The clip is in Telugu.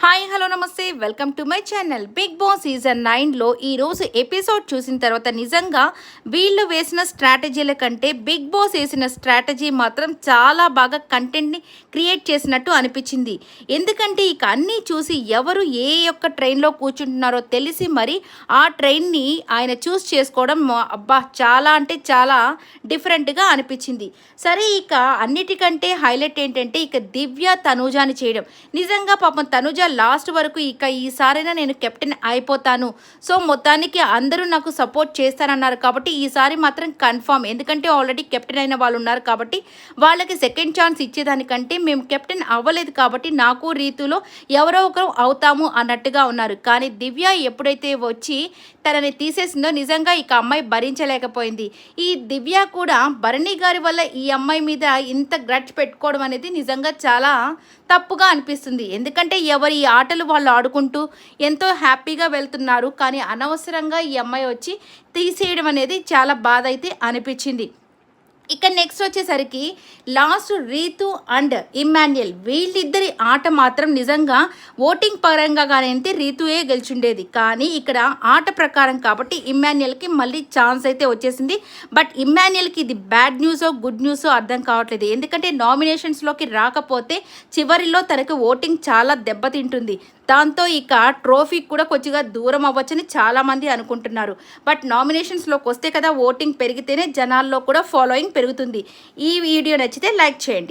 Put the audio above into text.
హాయ్ హలో నమస్తే welcome to my channel. Big Boss season 9లో ఈరోజు ఎపిసోడ్ చూసిన తర్వాత నిజంగా వీళ్ళు వేసిన స్ట్రాటజీల కంటే బిగ్ బాస్ వేసిన స్ట్రాటజీ మాత్రం చాలా బాగా కంటెంట్ని క్రియేట్ చేసినట్టు అనిపించింది. ఎందుకంటే ఇక అన్నీ చూసి ఎవరు ఏ యొక్క ట్రైన్లో కూర్చుంటున్నారో తెలిసి మరి ఆ ట్రైన్ని ఆయన చూస్ చేసుకోవడం అబ్బా చాలా అంటే చాలా డిఫరెంట్గా అనిపించింది. సరే, ఇక అన్నిటికంటే హైలైట్ ఏంటంటే ఇక దివ్య తనూజాని చేయడం. నిజంగా పాపం తనూజ లాస్ట్ వరకు ఇక ఈసారైనా నేను కెప్టెన్ అయిపోతాను, సో మొత్తానికి అందరూ నాకు సపోర్ట్ చేస్తారన్నారు కాబట్టి ఈసారి మాత్రం కన్ఫామ్. ఎందుకంటే ఆల్రెడీ కెప్టెన్ అయిన వాళ్ళు ఉన్నారు కాబట్టి వాళ్ళకి సెకండ్ ఛాన్స్ ఇచ్చేదానికంటే మేము కెప్టెన్ అవ్వలేదు కాబట్టి నాకు రీతులో ఎవరో ఒకరు అవుతాము అన్నట్టుగా ఉన్నారు. కానీ దివ్య ఎప్పుడైతే వచ్చి తనని తీసేసిందో నిజంగా ఇక అమ్మాయి భరించలేకపోయింది. ఈ దివ్య కూడా భరణి గారి వల్ల ఈ అమ్మాయి మీద ఇంత గ్రడ్జ్ పెట్టుకోవడం అనేది నిజంగా చాలా తప్పుగా అనిపిస్తుంది. ఎందుకంటే ఎవరి ఆటలు వాళ్ళు ఆడుకుంటూ ఎంతో హ్యాపీగా వెళ్తున్నారు, కానీ అనవసరంగా ఈ అమ్మాయి వచ్చి తీసేయడం అనేది చాలా బాధ అయితే అనిపించింది. ఇక నెక్స్ట్ వచ్చేసరికి లాస్ట్ రీతు అండ్ ఇమ్మాన్యుయల్ వీళ్ళిద్దరి ఆట మాత్రం నిజంగా ఓటింగ్ పరంగా అయితే రీతుయే గెలిచిండేది. కానీ ఇక్కడ ఆట ప్రకారం కాబట్టి ఇమ్మాన్యుయల్కి మళ్ళీ ఛాన్స్ అయితే వచ్చేసింది. బట్ ఇమ్మాన్యుయల్కి ఇది బ్యాడ్ న్యూసో గుడ్ న్యూసో అర్థం కావట్లేదు. ఎందుకంటే నామినేషన్స్లోకి రాకపోతే చివరిలో తనకి ఓటింగ్ చాలా దెబ్బతింటుంది. దాంతో ఇక ట్రోఫీకి కూడా కొద్దిగా దూరం అవ్వచ్చని చాలామంది అనుకుంటున్నారు. బట్ నామినేషన్స్లోకి వస్తే కదా ఓటింగ్ పెరిగితేనే జనాల్లో కూడా ఫాలోయింగ్ పెరుగుతుంది. ఈ వీడియో నచ్చితే లైక్ చేయండి.